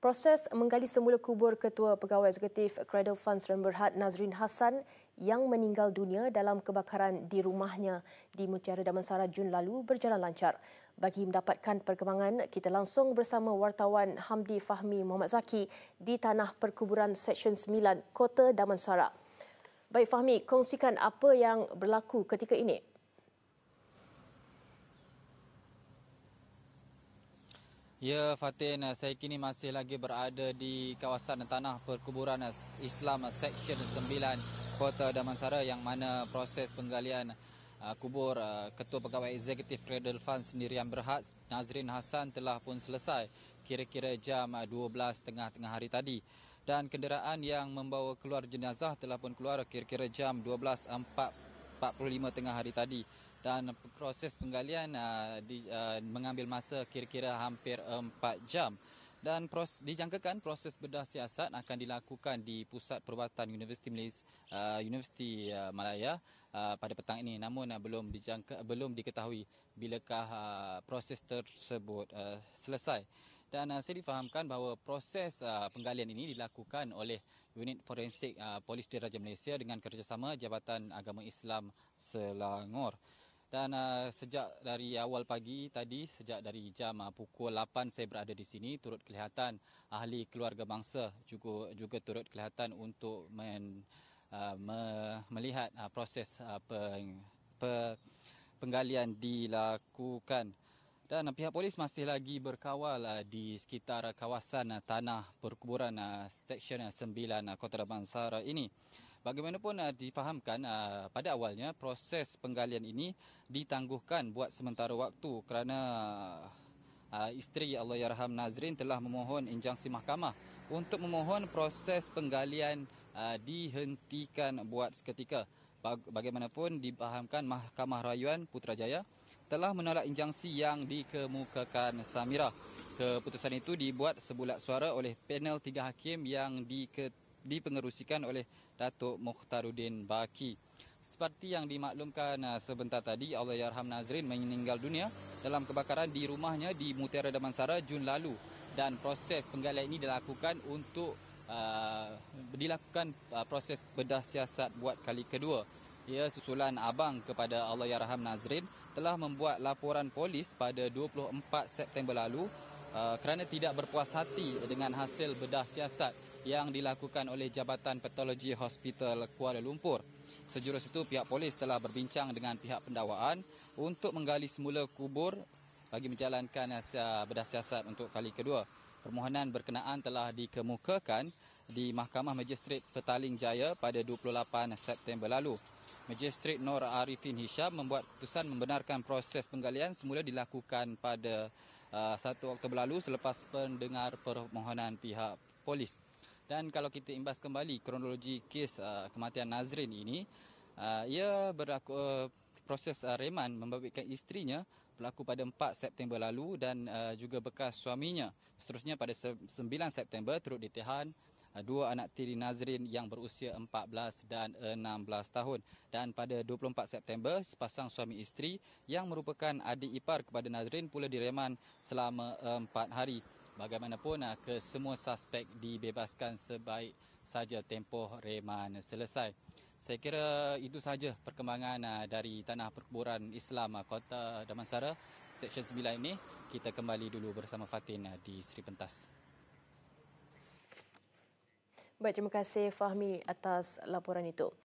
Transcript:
Proses menggali semula kubur Ketua Pegawai Eksekutif Cradle Fund Sdn Bhd Nazrin Hassan yang meninggal dunia dalam kebakaran di rumahnya di Mutiara Damansara Jun lalu berjalan lancar. Bagi mendapatkan perkembangan, kita langsung bersama wartawan Hamdi Fahmi Muhammad Zaki di Tanah Perkuburan Seksyen 9, Kota Damansara. Baik Fahmi, kongsikan apa yang berlaku ketika ini. Ya, Fatin, saya kini masih lagi berada di kawasan Tanah Perkuburan Islam Seksyen 9 Kota Damansara yang mana proses penggalian kubur Ketua Pegawai Eksekutif Cradle Fund Sdn Bhd Nazrin Hassan telah pun selesai kira-kira jam 12 tengah hari tadi. Dan kenderaan yang membawa keluar jenazah telah pun keluar kira-kira jam 12.45 tengah hari tadi. Dan proses penggalian mengambil masa kira-kira hampir 4 jam. Dan dijangkakan proses bedah siasat akan dilakukan di Pusat Perubatan Universiti Malaya pada petang ini. Namun belum diketahui bilakah proses tersebut selesai. Dan saya difahamkan bahawa proses penggalian ini dilakukan oleh Unit Forensik Polis Diraja Malaysia dengan kerjasama Jabatan Agama Islam Selangor. Dan sejak dari awal pagi tadi, sejak dari jam pukul 8 saya berada di sini, turut kelihatan ahli keluarga bangsa juga turut kelihatan untuk melihat proses penggalian dilakukan. Dan pihak polis masih lagi berkawal di sekitar kawasan Tanah Perkuburan Seksyen 9 Kota Damansara ini. Bagaimanapun difahamkan pada awalnya proses penggalian ini ditangguhkan buat sementara waktu kerana isteri Allahyarham Nazrin telah memohon injunksi mahkamah untuk memohon proses penggalian dihentikan buat seketika. Bagaimanapun difahamkan Mahkamah Rayuan Putrajaya telah menolak injunksi yang dikemukakan Samirah. Keputusan itu dibuat sebulat suara oleh panel 3 hakim yang dipengerusikan oleh Datuk Mukhtaruddin Baki. Seperti yang dimaklumkan sebentar tadi, Allahyarham Nazrin meninggal dunia dalam kebakaran di rumahnya di Mutiara Damansara Jun lalu. Dan proses penggalian ini dilakukan untuk proses bedah siasat buat kali kedua. Ia susulan abang kepada Allahyarham Nazrin telah membuat laporan polis pada 24 September lalu kerana tidak berpuas hati dengan hasil bedah siasat yang dilakukan oleh Jabatan Patologi Hospital Kuala Lumpur. Sejurus itu, pihak polis telah berbincang dengan pihak pendakwaan untuk menggali semula kubur bagi menjalankan bedah siasat untuk kali kedua. Permohonan berkenaan telah dikemukakan di Mahkamah Magistrate Petaling Jaya pada 28 September lalu. Magistrate Nur Arifin Hisham membuat keputusan membenarkan proses penggalian semula dilakukan pada 1 Oktober lalu selepas pendengar permohonan pihak polis. Dan kalau kita imbas kembali kronologi kes kematian Nazrin ini, ia berlaku proses reman membabitkan isterinya berlaku pada 4 September lalu dan juga bekas suaminya. Seterusnya pada 9 September turut ditahan dua anak tiri Nazrin yang berusia 14 dan 16 tahun. Dan pada 24 September, sepasang suami isteri yang merupakan adik ipar kepada Nazrin pula direman selama 4 hari. Bagaimanapun, kesemua suspek dibebaskan sebaik saja tempoh reman selesai. Saya kira itu sahaja perkembangan dari Tanah Perkuburan Islam Kota Damansara Seksyen 9 ini. Kita kembali dulu bersama Fatin di Sri Pentas. Baik, terima kasih Fahmi atas laporan itu.